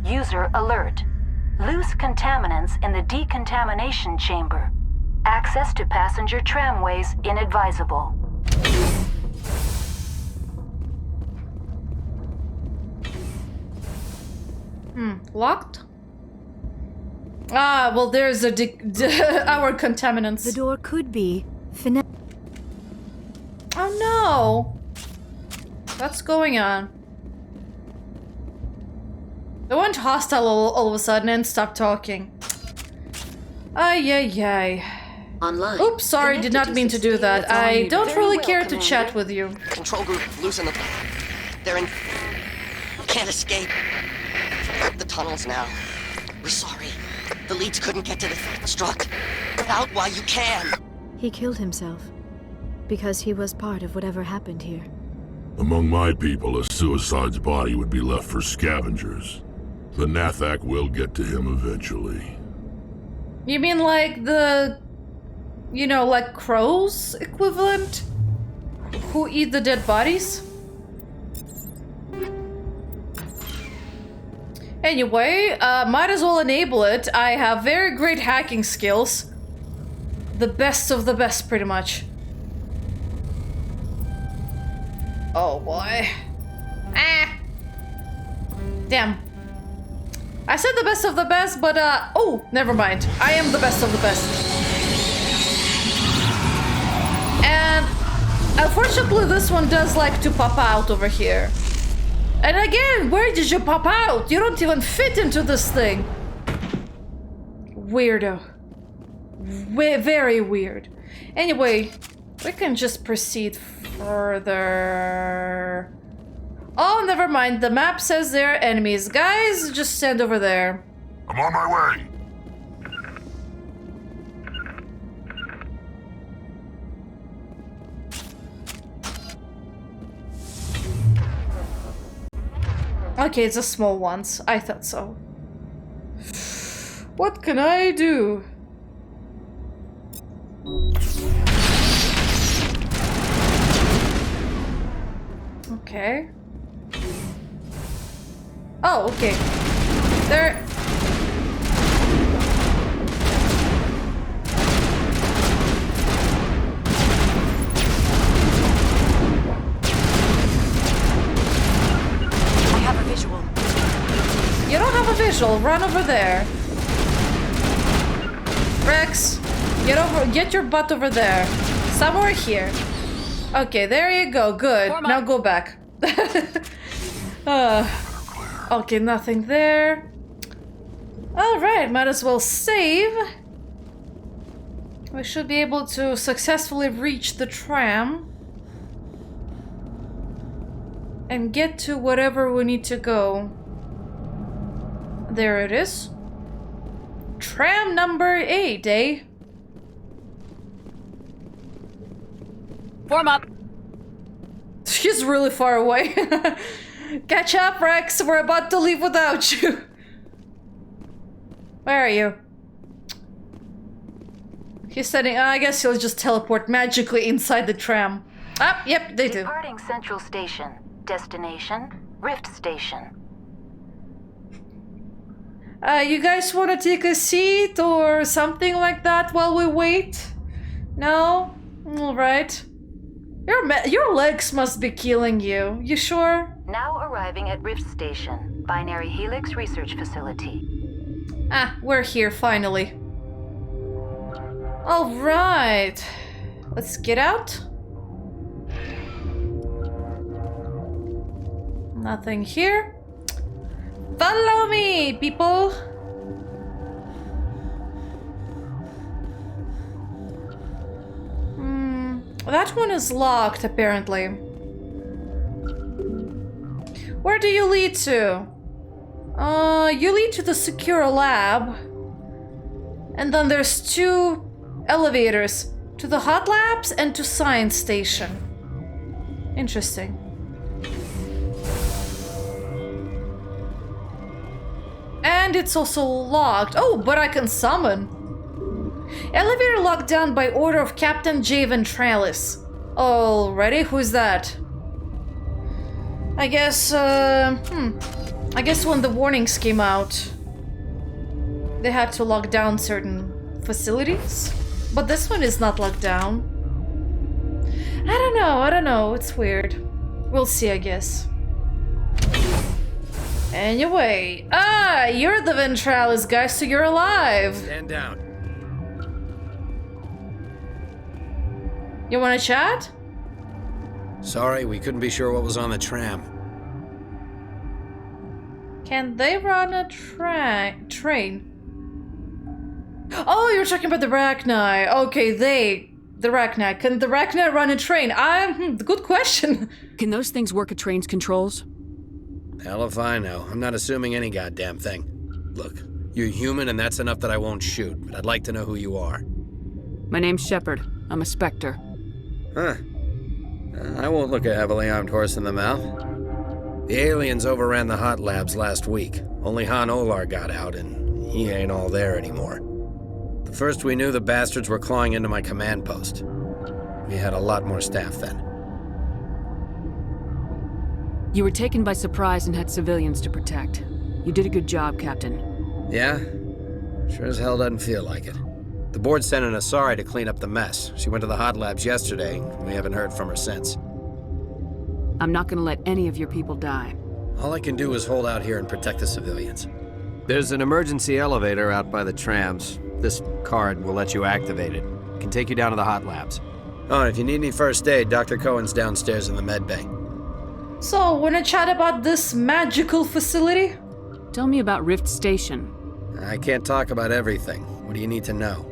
User alert. Loose contaminants in the decontamination chamber. Access to passenger tramways inadvisable. Locked? Ah, well, there's a our contaminants. The door could be Oh no! What's going on? They went hostile all of a sudden and stopped talking. Ay, ay, ay. Online. Oops, sorry, did not mean to do that. I don't really care to chat with you. Control group, loosen them. They're in... Can't escape. The tunnels now. We're sorry. The leads couldn't get to the struck. Get out while you can. He killed himself because he was part of whatever happened here. Among my people, a suicide's body would be left for scavengers. The Nathak will get to him eventually. You mean like the... You know, like crows equivalent? Who eat the dead bodies? Anyway, might as well enable it. I have very great hacking skills. The best of the best, pretty much. Oh boy. Ah! Damn. I said the best of the best, but oh, never mind. I am the best of the best. And unfortunately, this one does like to pop out over here. And again, where did you pop out? You don't even fit into this thing. Weirdo. Very weird. Anyway, we can just proceed further. Oh, never mind. The map says there are enemies. Guys, just stand over there. I'm on my way. Okay, it's a small ones. I thought so. What can I do? Okay. Oh, okay. There. I have a visual. You don't have a visual. Run over there. Rex, get your butt over there. Somewhere here. Okay, there you go. Good. Now go back. Okay, nothing there. Alright, might as well save. We should be able to successfully reach the tram. And get to whatever we need to go. There it is. Tram number 8, eh? Form up! She's really far away. Catch up, Rex. We're about to leave without you. Where are you? He's standing. I guess he'll just teleport magically inside the tram. Ah, yep, they do. Departing Central Station. Destination, Rift Station. You guys want to take a seat or something like that while we wait? No? Alright. Your legs must be killing you. You sure? Now arriving at Rift Station, Binary Helix Research Facility. Ah, we're here finally. Alright. Let's get out. Nothing here. Follow me, people! That one is locked, apparently. Where do you lead to? You lead to the secure lab. And then there's 2 elevators. To the hot labs and to science station. Interesting. And it's also locked. Oh, but I can summon. Elevator locked down by order of Captain J. Ventralis. Already? Who's that? I guess, I guess when the warnings came out, they had to lock down certain facilities. But this one is not locked down. I don't know. It's weird. We'll see, I guess. Anyway, you're the Ventralis guy, so you're alive. Stand down. You wanna chat? Sorry, we couldn't be sure what was on the tram. Can they run a train? Oh, you're talking about the Rachni. Okay, the Rachni. Can the Rachni run a train? Good question. Can those things work a train's controls? Hell if I know. I'm not assuming any goddamn thing. Look, you're human and that's enough that I won't shoot, but I'd like to know who you are. My name's Shepard. I'm a Spectre. Huh. I won't look a heavily armed horse in the mouth. The aliens overran the hot labs last week. Only Han Olar got out, and he ain't all there anymore. The first we knew, the bastards were clawing into my command post. We had a lot more staff then. You were taken by surprise and had civilians to protect. You did a good job, Captain. Yeah? Sure as hell doesn't feel like it. The board sent an Asari to clean up the mess. She went to the hot labs yesterday. We haven't heard from her since. I'm not gonna let any of your people die. All I can do is hold out here and protect the civilians. There's an emergency elevator out by the trams. This card will let you activate it. It can take you down to the hot labs. Oh, and if you need any first aid, Dr. Cohen's downstairs in the med bay. So, wanna chat about this magical facility? Tell me about Rift Station. I can't talk about everything. What do you need to know?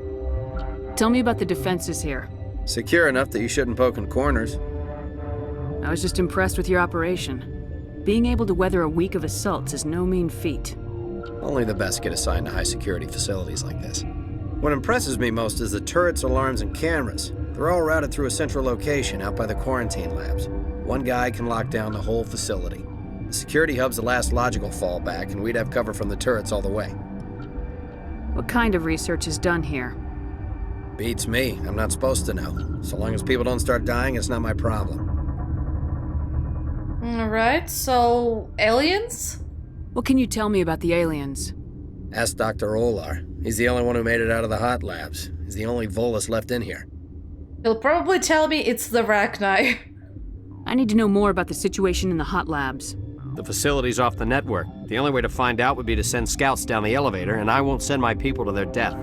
Tell me about the defenses here. Secure enough that you shouldn't poke in corners. I was just impressed with your operation. Being able to weather a week of assaults is no mean feat. Only the best get assigned to high-security facilities like this. What impresses me most is the turrets, alarms, and cameras. They're all routed through a central location out by the quarantine labs. One guy can lock down the whole facility. The security hub's the last logical fallback, and we'd have cover from the turrets all the way. What kind of research is done here? Beats me. I'm not supposed to know. So long as people don't start dying, it's not my problem. Alright, so aliens? What can you tell me about the aliens? Ask Dr. Olar. He's the only one who made it out of the hot labs. He's the only Volus left in here. He'll probably tell me it's the Rachni. I need to know more about the situation in the hot labs. The facility's off the network. The only way to find out would be to send scouts down the elevator, and I won't send my people to their death.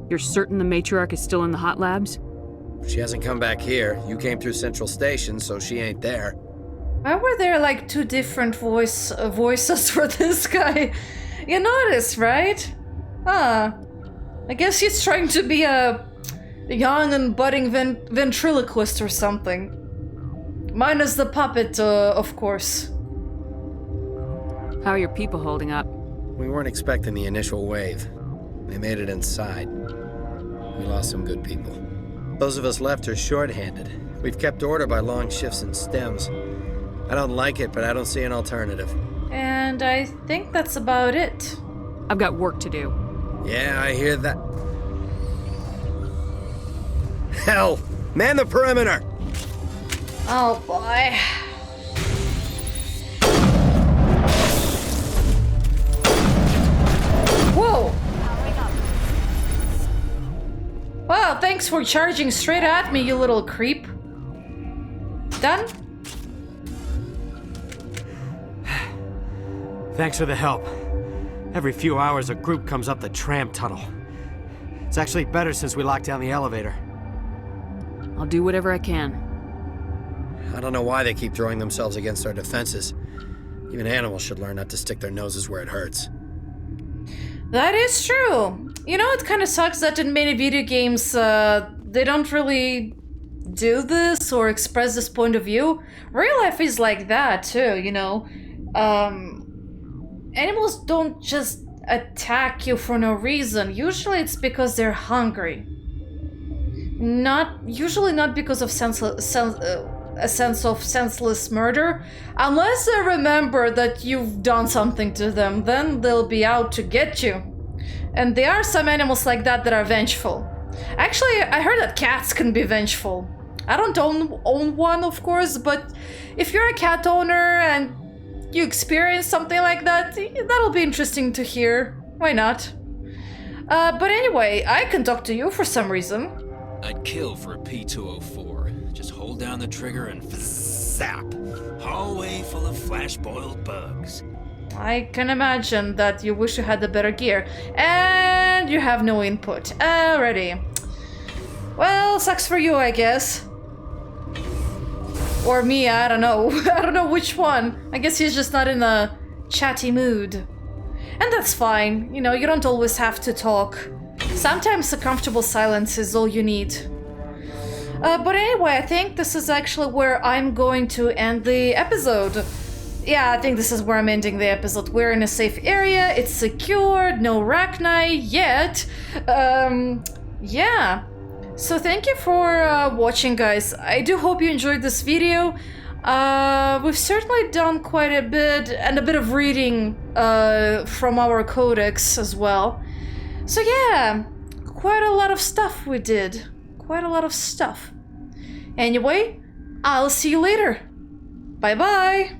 You're certain the matriarch is still in the hot labs? She hasn't come back here. You came through Central Station, so she ain't there. Why were there like two different voices for this guy? You noticed, right? Huh. I guess he's trying to be a young and budding ventriloquist or something. Minus the puppet, of course. How are your people holding up? We weren't expecting the initial wave. They made it inside. We lost some good people. Those of us left are short-handed. We've kept order by long shifts and stems. I don't like it, but I don't see an alternative. And I think that's about it. I've got work to do. Yeah, I hear that. Hell! Man the perimeter! Oh boy. Whoa! Wow, thanks for charging straight at me, you little creep. Done? Thanks for the help. Every few hours, a group comes up the tram tunnel. It's actually better since we locked down the elevator. I'll do whatever I can. I don't know why they keep throwing themselves against our defenses. Even animals should learn not to stick their noses where it hurts. That is true. You know, it kind of sucks that in many video games, they don't really do this or express this point of view. Real life is like that too, you know. Animals don't just attack you for no reason. Usually it's because they're hungry. Usually not because of a sense of senseless murder. Unless they remember that you've done something to them, then they'll be out to get you. And there are some animals like that that are vengeful. Actually, I heard that cats can be vengeful. I don't own one, of course, but if you're a cat owner and you experience something like that, that'll be interesting to hear. Why not? But anyway, I can talk to you for some reason. I'd kill for a P204. Just hold down the trigger and zap. Hallway full of flash-boiled bugs. I can imagine that you wish you had the better gear. And you have no input. Alrighty. Well, sucks for you, I guess. Or me, I don't know. I don't know which one. I guess he's just not in a chatty mood. And that's fine. You know, you don't always have to talk. Sometimes a comfortable silence is all you need. But anyway, I think this is actually where I'm going to end the episode. Yeah, I think this is where I'm ending the episode. We're in a safe area, it's secured, no Rachni yet. Yeah. So thank you for watching, guys. I do hope you enjoyed this video. We've certainly done quite a bit, and a bit of reading from our codex as well. So yeah, quite a lot of stuff we did. Quite a lot of stuff. Anyway, I'll see you later. Bye-bye.